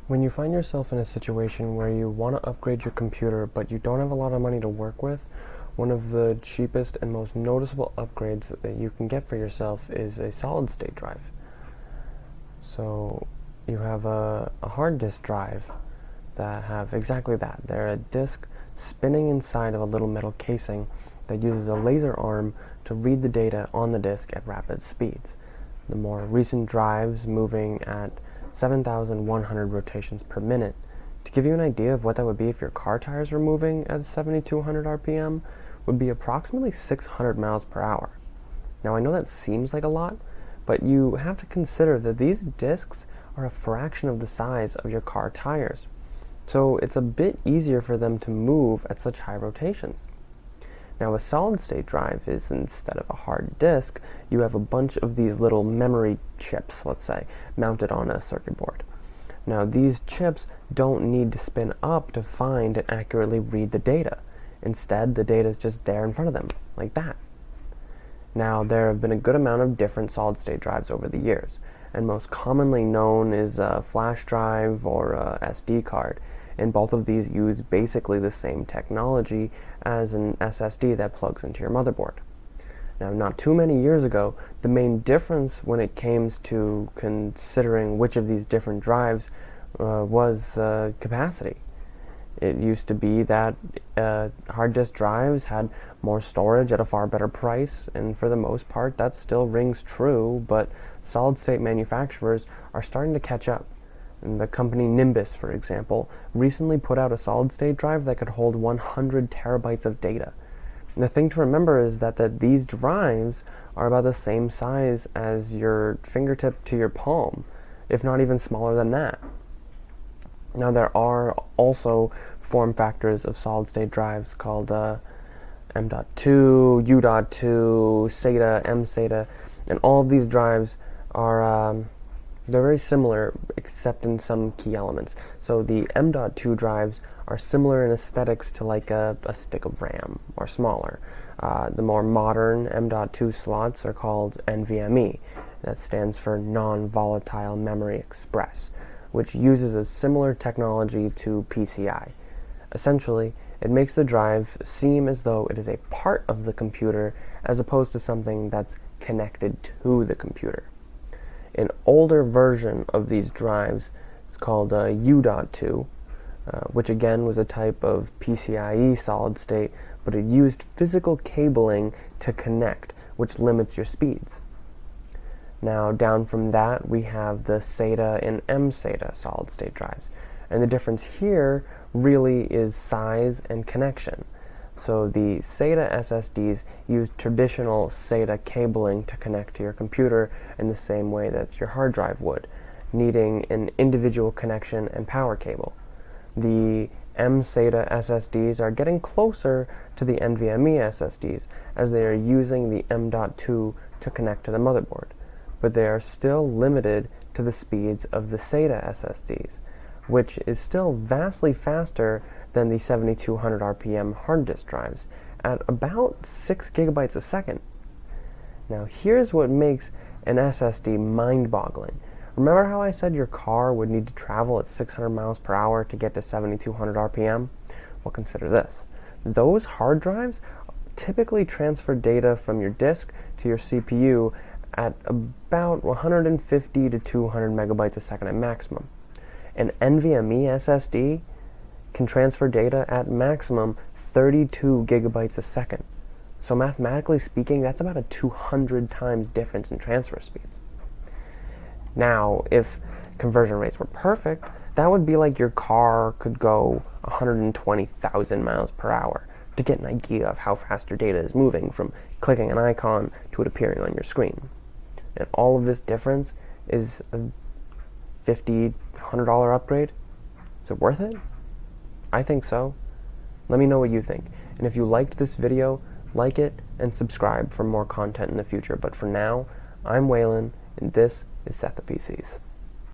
When you find yourself in a situation where you want to upgrade your computer but you don't have a lot of money to work with, one of the cheapest and most noticeable upgrades that you can get for yourself is a solid-state drive. So you have a hard disk drive that have exactly that. They're a disk spinning inside of a little metal casing that uses a laser arm to read the data on the disk at rapid speeds. The more recent drives moving at 7,100 rotations per minute. To give you an idea of what that would be if your car tires were moving at 7,200 RPM, would be approximately 600 miles per hour. Now I know that seems like a lot, but you have to consider that these disks are a fraction of the size of your car tires. So it's a bit easier for them to move at such high rotations. Now a solid-state drive is, instead of a hard disk, you have a bunch of these little memory chips, let's say, mounted on a circuit board. Now these chips don't need to spin up to find and accurately read the data. Instead, the data is just there in front of them, like that. Now there have been a good amount of different solid-state drives over the years, and most commonly known is a flash drive or a SD card. And both of these use basically the same technology as an SSD that plugs into your motherboard. Now, not too many years ago, the main difference when it came to considering which of these different drives was capacity. It used to be that hard disk drives had more storage at a far better price, and for the most part that still rings true, but solid-state manufacturers are starting to catch up. And the company Nimbus, for example, recently put out a solid-state drive that could hold 100 terabytes of data. And the thing to remember is that these drives are about the same size as your fingertip to your palm, if not even smaller than that. Now there are also form factors of solid-state drives called M.2, U.2, SATA, M-SATA, and all of these drives are they're very similar, except in some key elements. So the M.2 drives are similar in aesthetics to like a stick of RAM, or smaller. The more modern M.2 slots are called NVMe. That stands for Non-Volatile Memory Express, which uses a similar technology to PCI. Essentially, it makes the drive seem as though it is a part of the computer as opposed to something that's connected to the computer. An older version of these drives is called U.2, which again was a type of PCIe solid state, but it used physical cabling to connect, which limits your speeds. Now down from that we have the SATA and M-SATA solid state drives, and the difference here really is size and connection. So the SATA SSDs use traditional SATA cabling to connect to your computer in the same way that your hard drive would, needing an individual connection and power cable. The M-SATA SSDs are getting closer to the NVMe SSDs as they are using the M.2 to connect to the motherboard, but they are still limited to the speeds of the SATA SSDs, which is still vastly faster than the 7,200 RPM hard disk drives at about 6 gigabytes a second. Now here's what makes an SSD mind-boggling. Remember how I said your car would need to travel at 600 miles per hour to get to 7,200 RPM? Well, consider this. Those hard drives typically transfer data from your disk to your CPU at about 150 to 200 megabytes a second at maximum. An NVMe SSD can transfer data at maximum 32 gigabytes a second. So mathematically speaking, that's about a 200 times difference in transfer speeds. Now, if conversion rates were perfect, that would be like your car could go 120,000 miles per hour, to get an idea of how fast your data is moving from clicking an icon to it appearing on your screen. And all of this difference is a $50, $100 upgrade. Is it worth it? I think so. Let me know what you think. And if you liked this video, like it and subscribe for more content in the future. But for now, I'm Waylon, and this is Set the PCs.